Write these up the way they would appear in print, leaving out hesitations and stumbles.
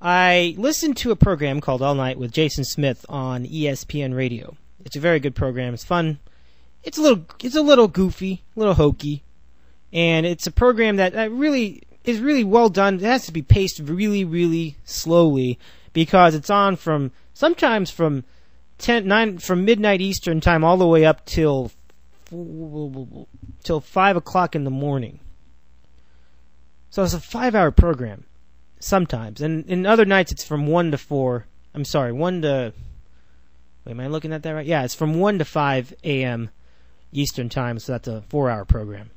I listened to a program called All Night with Jason Smith on ESPN Radio. It's a very good program. It's fun. It's a little goofy, a little hokey, and it's a program that really is really well done. It has to be paced really, really slowly because it's on sometimes from midnight Eastern time all the way up till 5 o'clock in the morning. So it's a 5-hour program sometimes, and in other nights it's from 1 to 4. I'm sorry, 1 to. Wait, am I looking at that right? Yeah, it's from 1 to 5 a.m. Eastern time, so that's a 4-hour program.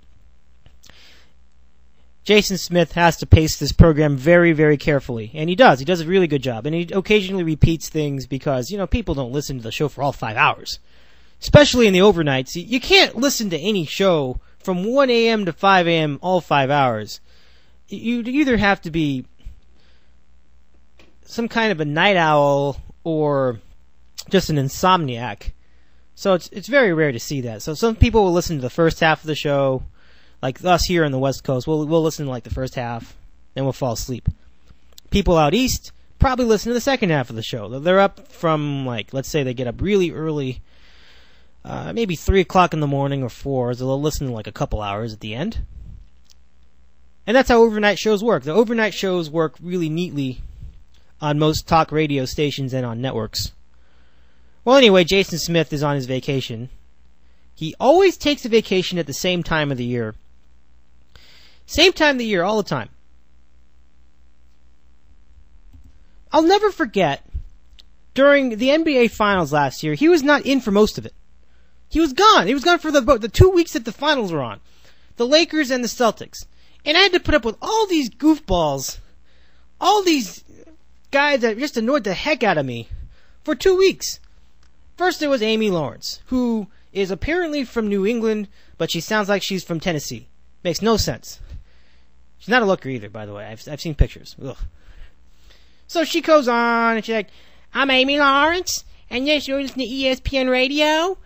Jason Smith has to pace this program very, very carefully, and he does. He does a really good job, and he occasionally repeats things because, people don't listen to the show for all 5 hours. Especially in the overnights. You can't listen to any show from 1 a.m. to 5 a.m. all 5 hours. You'd either have to be some kind of a night owl or just an insomniac. So it's very rare to see that. So some people will listen to the first half of the show, like us here on the West Coast. We'll listen to like the first half, then we'll fall asleep. People out east probably listen to the second half of the show. They're up from, let's say they get up really early, maybe 3 o'clock in the morning or 4, so they'll listen to a couple hours at the end. And that's how overnight shows work. The overnight shows work really neatly on most talk radio stations and on networks. Well, anyway, Jason Smith is on his vacation. He always takes a vacation at the same time of the year. Same time of the year, all the time. I'll never forget, during the NBA Finals last year, he was not in for most of it. He was gone. He was gone for the 2 weeks that the Finals were on. The Lakers and the Celtics. And I had to put up with all these goofballs, all these guys that just annoyed the heck out of me for 2 weeks. First, there was Amy Lawrence, who is apparently from New England, but she sounds like she's from Tennessee. Makes no sense. She's not a looker either, by the way. I've seen pictures. Ugh. So she goes on, and she's like, I'm Amy Lawrence, and yes, you're listening to ESPN Radio,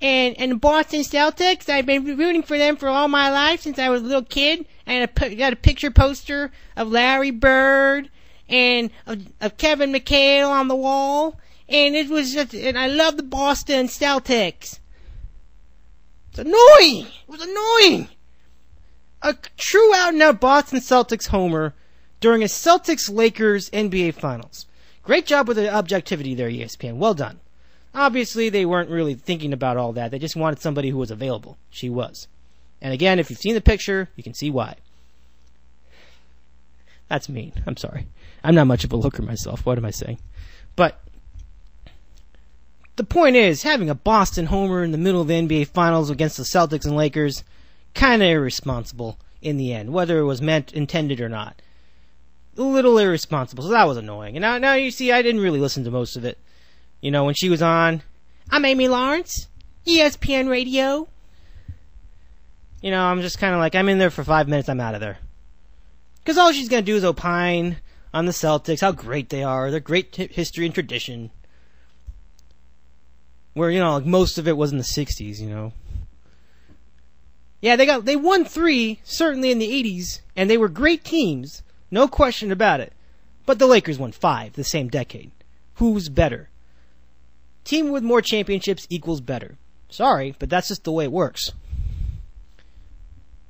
and the Boston Celtics. I've been rooting for them for all my life since I was a little kid. And I got a picture poster of Larry Bird and of Kevin McHale on the wall. And and I love the Boston Celtics. It's annoying. It was annoying. A true out-and-out Boston Celtics homer during a Celtics-Lakers NBA Finals. Great job with the objectivity there, ESPN. Well done. Obviously, they weren't really thinking about all that. They just wanted somebody who was available. She was. And again, if you've seen the picture, you can see why. That's mean. I'm sorry. I'm not much of a looker myself. What am I saying? But the point is, having a Boston homer in the middle of the NBA Finals against the Celtics and Lakers, kind of irresponsible in the end, whether it was intended or not. A little irresponsible, so that was annoying. And now you see, I didn't really listen to most of it. When she was on, I'm Amy Lawrence, ESPN Radio. I'm just kind of I'm in there for 5 minutes, I'm out of there. Because all she's going to do is opine on the Celtics, how great they are, their great history and tradition. Where, most of it was in the 60s, Yeah, they won 3, certainly in the 80s, and they were great teams, no question about it. But the Lakers won 5 the same decade. Who's better? Team with more championships equals better. Sorry, but that's just the way it works.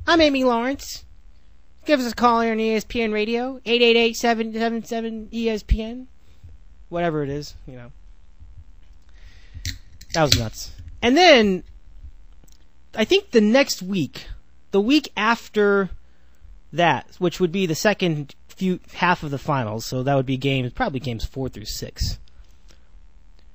I'm Amy Lawrence. Give us a call here on ESPN Radio, 888-777-ESPN. Whatever it is, That was nuts. And then, I think the next week, the week after that, which would be the second half of the finals, so that would be probably games 4 through 6.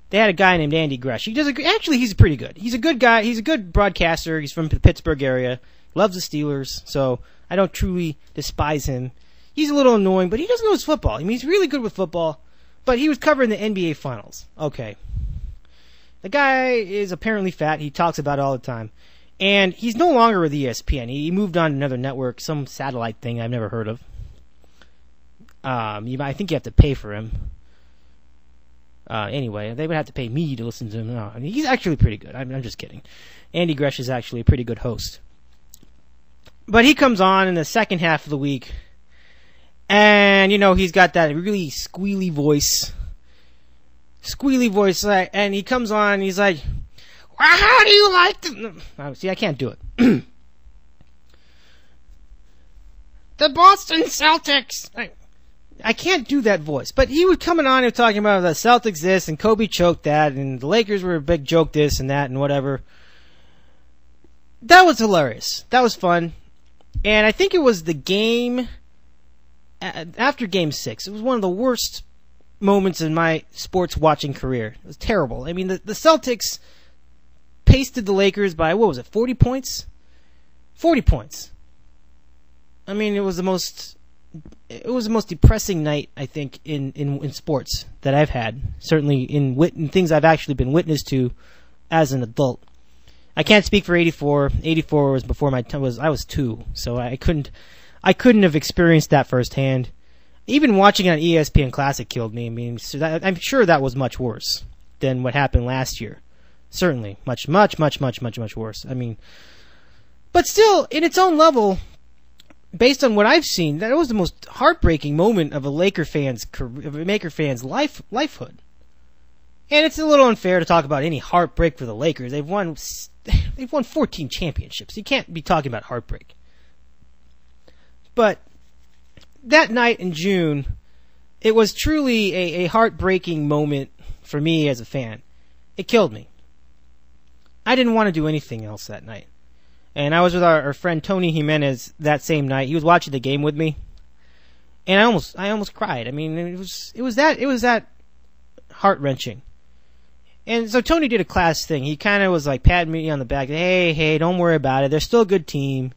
They had a guy named Andy Gresh. Actually, he's pretty good. He's a good guy. He's a good broadcaster. He's from the Pittsburgh area. Loves the Steelers, so I don't truly despise him. He's a little annoying, but he doesn't know his football. He's really good with football, but he was covering the NBA Finals. Okay. The guy is apparently fat. He talks about it all the time. And he's no longer with ESPN. He moved on to another network, some satellite thing I've never heard of. I think you have to pay for him. Anyway, they would have to pay me to listen to him. No, he's actually pretty good. I'm just kidding. Andy Gresh is actually a pretty good host. But he comes on in the second half of the week, and, And, you know, he's got that really squealy voice, and he comes on, and he's like, well, how do you like the... See, I can't do it. The Boston Celtics. I can't do that voice. But he was coming on and talking about the Celtics this, and Kobe choked that, and the Lakers were a big joke this and that and whatever. That was hilarious. That was fun. And I think it was the game after Game 6. It was one of the worst moments in my sports watching career. It was terrible. I mean, the Celtics pasted the Lakers by, 40 points? 40 points. I mean, it was the most depressing night, I think, in sports that I've had. Certainly in things I've actually been witness to as an adult. I can't speak for 84. 84 was before my time. I was 2, so I couldn't have experienced that firsthand. Even watching it on ESPN Classic killed me. I mean, I'm sure that was much worse than what happened last year. Certainly, much worse. I mean, but still, in its own level, based on what I've seen, that was the most heartbreaking moment of a Laker fan's lifehood. And it's a little unfair to talk about any heartbreak for the Lakers. They've won 14 championships. You can't be talking about heartbreak. But that night in June, it was truly a heartbreaking moment for me as a fan. It killed me. I didn't want to do anything else that night. And I was with our friend Tony Jimenez that same night. He was watching the game with me, and I almost cried. I mean, it was that heart-wrenching. And so Tony did a class thing. He kind of was like patting me on the back. Hey, don't worry about it. They're still a good team.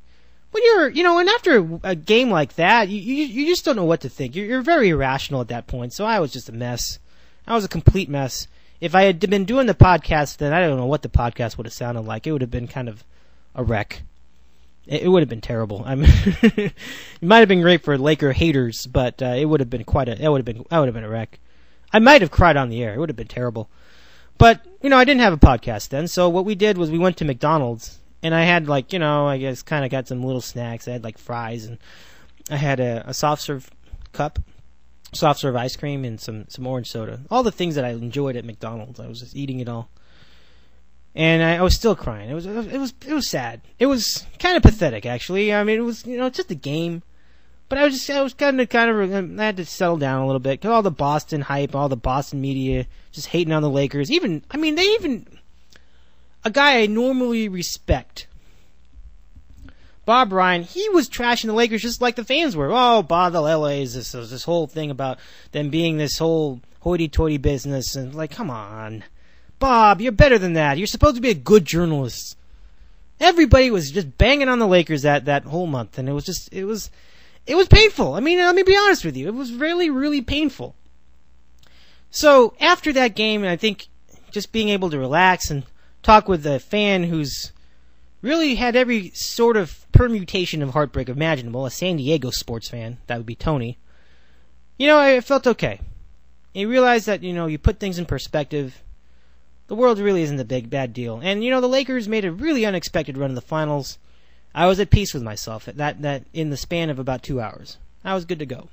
When and after a game like that, you just don't know what to think. You're very irrational at that point. So I was just a mess. I was a complete mess. If I had been doing the podcast, then I don't know what the podcast would have sounded like. It would have been kind of a wreck. It would have been terrible. I mean, it might have been great for Laker haters, but it would have been I would have been a wreck. I might have cried on the air. It would have been terrible. But I didn't have a podcast then, so what we did was we went to McDonald's, and I had I guess kind of got some little snacks. I had fries, and I had a soft serve cup, soft serve ice cream, and some orange soda. All the things that I enjoyed at McDonald's. I was just eating it all. And I was still crying. It was sad. It was kind of pathetic, actually. I mean, it was just a game, but I was kind of I had to settle down a little bit because all the Boston hype, all the Boston media just hating on the Lakers. A guy I normally respect, Bob Ryan, he was trashing the Lakers just like the fans were. Oh, Bob, the LA's this whole thing about them being this whole hoity-toity business, and come on. Bob, you're better than that. You're supposed to be a good journalist. Everybody was just banging on the Lakers that whole month, and it was painful. I mean, let me be honest with you. It was really, really painful. So, after that game, and I think just being able to relax and talk with a fan who's really had every sort of permutation of heartbreak imaginable, a San Diego sports fan, that would be Tony, I felt okay. You realize that, you put things in perspective. The world really isn't a big, bad deal. And, the Lakers made a really unexpected run in the finals. I was at peace with myself that in the span of about 2 hours. I was good to go.